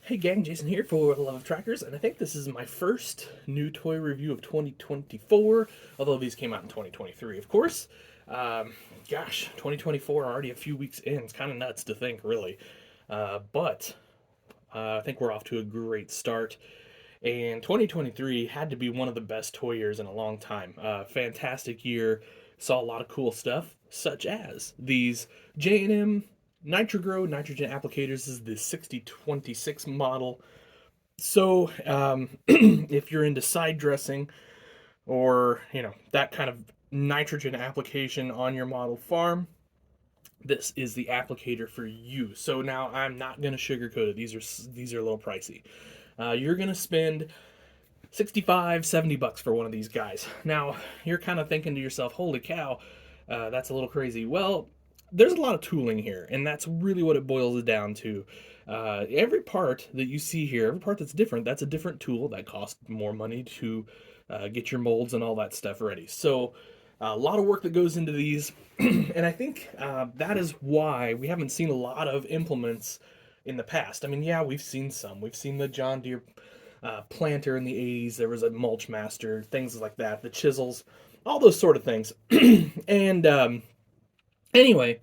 Hey gang, Jason here for the Love of Trackers, and I think this is my first new toy review of 2024, although these came out in 2023, of course. Um, 2024, already a few weeks in. It's kind of nuts to think, really. But I think we're off to a great start, and 2023 had to be one of the best toy years in a long time. Fantastic year, saw a lot of cool stuff, such as these J&M Nitrogrow Nitrogen applicators. This is the 6026 model. So, if you're into side dressing or that kind of nitrogen application on your model farm, this is the applicator for you. So now I'm not going to sugarcoat it. These are a little pricey. You're going to spend 65, 70 bucks for one of these guys. Now you're kind of thinking to yourself, "Holy cow, that's a little crazy." Well, there's a lot of tooling here, and that's really what it boils down to. Every part that you see here, every part that's different, that's a different tool that costs more money to get your molds and all that stuff ready. So, a lot of work that goes into these, and I think that is why we haven't seen a lot of implements in the past. I mean, yeah, we've seen some. We've seen the John Deere planter in the 80s. There was a mulch master, things like that, the chisels, all those sort of things. And anyway,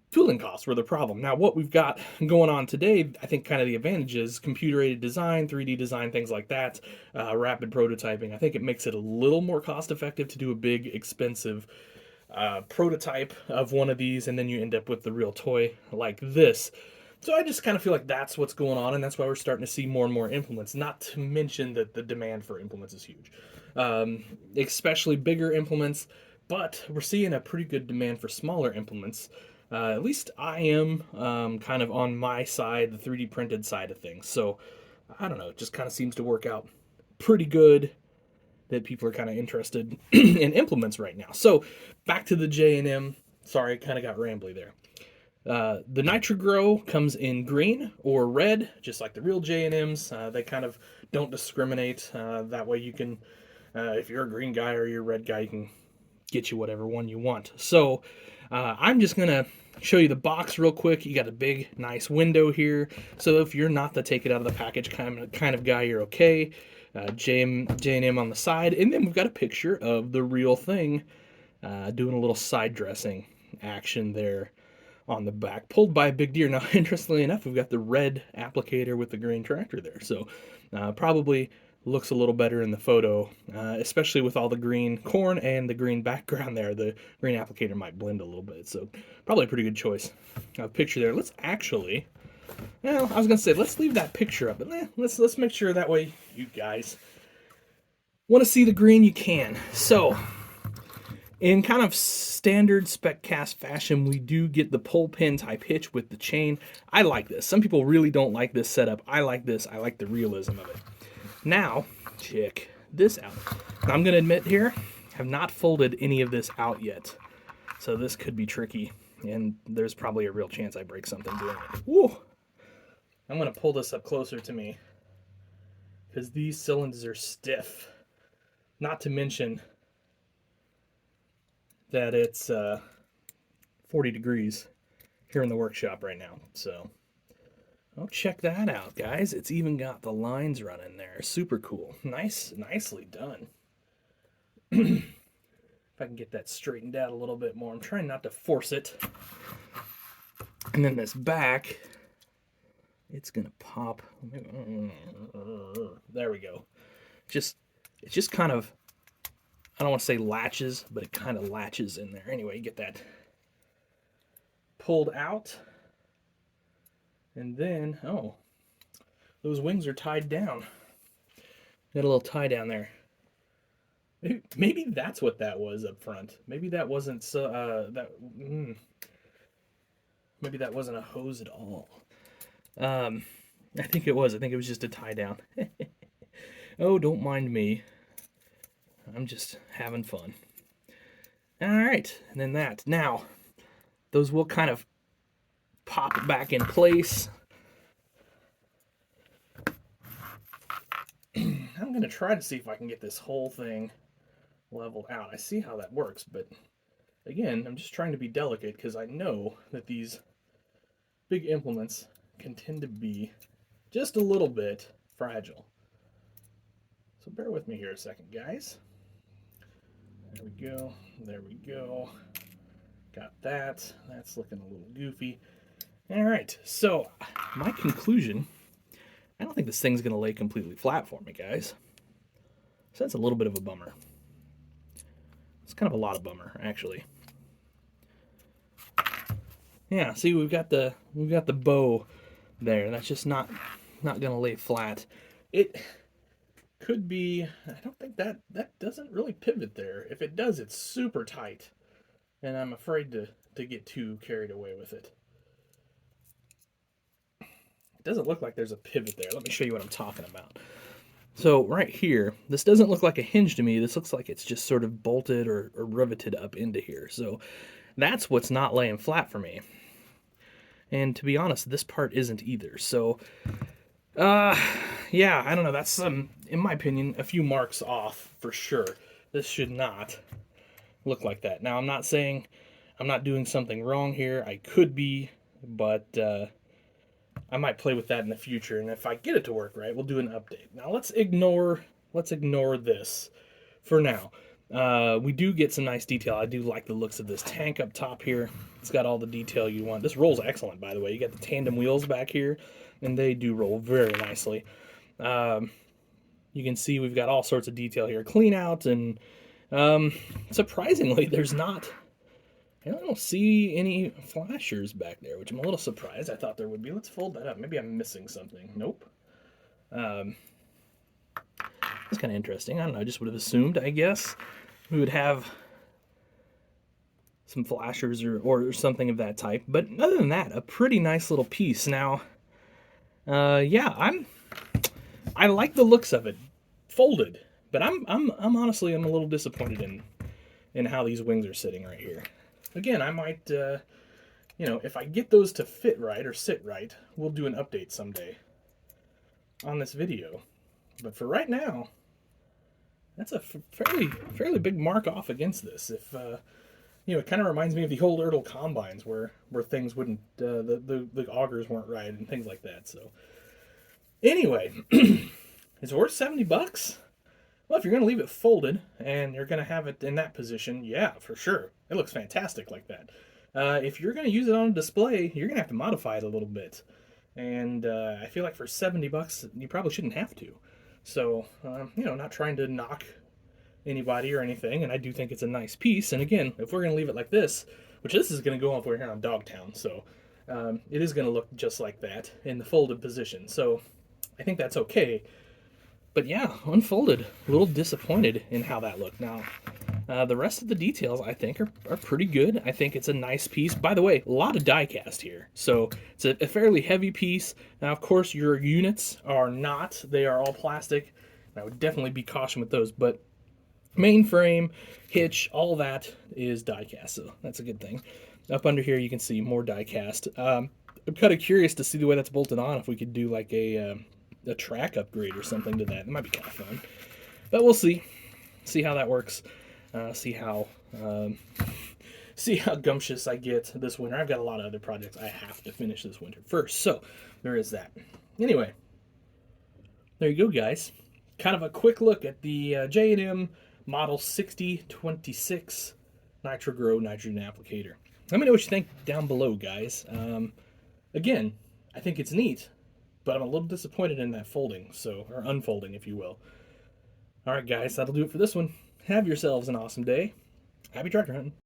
tooling costs were the problem. Now, what we've got going on today, I think kind of the advantage is computer aided design, 3D design, things like that, rapid prototyping. I think it makes it a little more cost effective to do a big, expensive prototype of one of these, and then you end up with the real toy like this. So I just kind of feel like that's what's going on, and that's why we're starting to see more and more implements. Not to mention that the demand for implements is huge, especially bigger implements. But we're seeing a pretty good demand for smaller implements. At least I am kind of on my side, the 3D printed side of things. So I don't know, it just kind of seems to work out pretty good that people are kind of interested in implements right now. So back to the J&M. Sorry, I kind of got rambly there. The Nitrogrow comes in green or red, just like the real J&Ms. They kind of don't discriminate. That way you can, if you're a green guy or you're a red guy, you can get you whatever one you want. So I'm just going to show you the box real quick. You got a big, nice window here. So if you're not the take it out of the package kind of guy, you're okay. J&M on the side. And then we've got a picture of the real thing doing a little side dressing action there on the back, pulled by a big deer. Now, interestingly enough, we've got the red applicator with the green tractor there. So probably looks a little better in the photo, especially with all the green corn and the green background there. The green applicator might blend a little bit. So probably a pretty good choice. Picture there. Let's actually, well, I was going to say, let's leave that picture up. But let's make sure that way you guys want to see the green, you can. So in kind of standard spec cast fashion, we do get the pull pin type hitch with the chain. I like this. Some people really don't like this setup. I like this. I like the realism of it. Now, check this out. I'm going to admit here, I have not folded any of this out yet. So this could be tricky, and there's probably a real chance I break something doing it. Woo! I'm going to pull this up closer to me because these cylinders are stiff. Not to mention that it's 40 degrees here in the workshop right now. So, oh, check that out, guys. It's even got the lines running there. Super cool. Nicely done. If I can get that straightened out a little bit more. I'm trying not to force it. And then this back, it's gonna pop. There we go. It's just kind of, I don't want to say latches, but it kind of latches in there. Anyway, you get that pulled out. And then, oh, those wings are tied down. Got a little tie down there. Maybe that's what that was up front. Maybe that wasn't maybe that wasn't a hose at all. I think it was. I think it was just a tie down. Oh, don't mind me. I'm just having fun. All right, and then that. Now, those will kind of pop back in place. I'm going to try to see if I can get this whole thing leveled out. I see how that works, but again, I'm just trying to be delicate because I know that these big implements can tend to be just a little bit fragile. So bear with me here a second, guys. There we go. There we go. Got that. That's looking a little goofy. All right. So my conclusion, I don't think this thing's going to lay completely flat for me, guys. So that's a little bit of a bummer. It's kind of a lot of bummer, actually. Yeah, see, we've got the bow there. That's just not gonna lay flat. It could be. I don't think that doesn't really pivot there. If it does, it's super tight, and I'm afraid to get too carried away with it. It doesn't look like there's a pivot there. Let me show you what I'm talking about. So right here, this doesn't look like a hinge to me. This looks like it's just sort of bolted or riveted up into here. So that's what's not laying flat for me. And to be honest, this part isn't either. So, yeah, I don't know. That's, in my opinion, a few marks off for sure. This should not look like that. Now, I'm not saying I'm not doing something wrong here. I could be, but I might play with that in the future. And if I get it to work right, we'll do an update. Now, let's ignore this for now. We do get some nice detail. I do like the looks of this tank up top here. It's got all the detail you want. This rolls excellent, by the way. You got the tandem wheels back here, and they do roll very nicely. You can see we've got all sorts of detail here. Clean out, and surprisingly, there's not... I don't see any flashers back there, which I'm a little surprised. I thought there would be. Let's fold that up. Maybe I'm missing something. Nope. That's kind of interesting. I don't know. I just would have assumed, I guess, we would have some flashers or something of that type. But other than that, a pretty nice little piece. Now, yeah, I like the looks of it folded, but I'm honestly, I'm a little disappointed in how these wings are sitting right here. Again, I might, you know, if I get those to fit right or sit right, we'll do an update someday on this video. But for right now, that's a fairly big mark off against this. If you know, it kind of reminds me of the old Ertl combines where things wouldn't, the augers weren't right and things like that. So anyway, is it worth $70? Well, if you're going to leave it folded and you're going to have it in that position, yeah, for sure. It looks fantastic like that. If you're going to use it on a display, you're going to have to modify it a little bit. And I feel like for $70, you probably shouldn't have to. So, you know, not trying to knock anybody or anything, and I do think it's a nice piece. And again, if we're going to leave it like this, which this is going to go up over here on Dogtown, so it is going to look just like that in the folded position. So I think that's okay. But yeah, unfolded, a little disappointed in how that looked. Now, the rest of the details, I think, are pretty good. I think it's a nice piece. By the way, a lot of die cast here. So it's a fairly heavy piece. Now, of course, your units are not. They are all plastic. I would definitely be cautious with those. But mainframe, hitch, all that is die cast. So that's a good thing. Up under here, you can see more die cast. I'm kind of curious to see the way that's bolted on, if we could do like a track upgrade or something to that. It might be kind of fun. But we'll see. See how that works. See how gumptious I get this winter. I've got a lot of other projects I have to finish this winter first, so there is that. Anyway, there you go, guys. Kind of a quick look at the J&M Model 6026 Nitrogrow Nitrogen applicator. Let me know what you think down below, guys. Again, I think it's neat, but I'm a little disappointed in that folding, or unfolding, if you will. All right, guys, that'll do it for this one. Have yourselves an awesome day. Happy tractor hunting.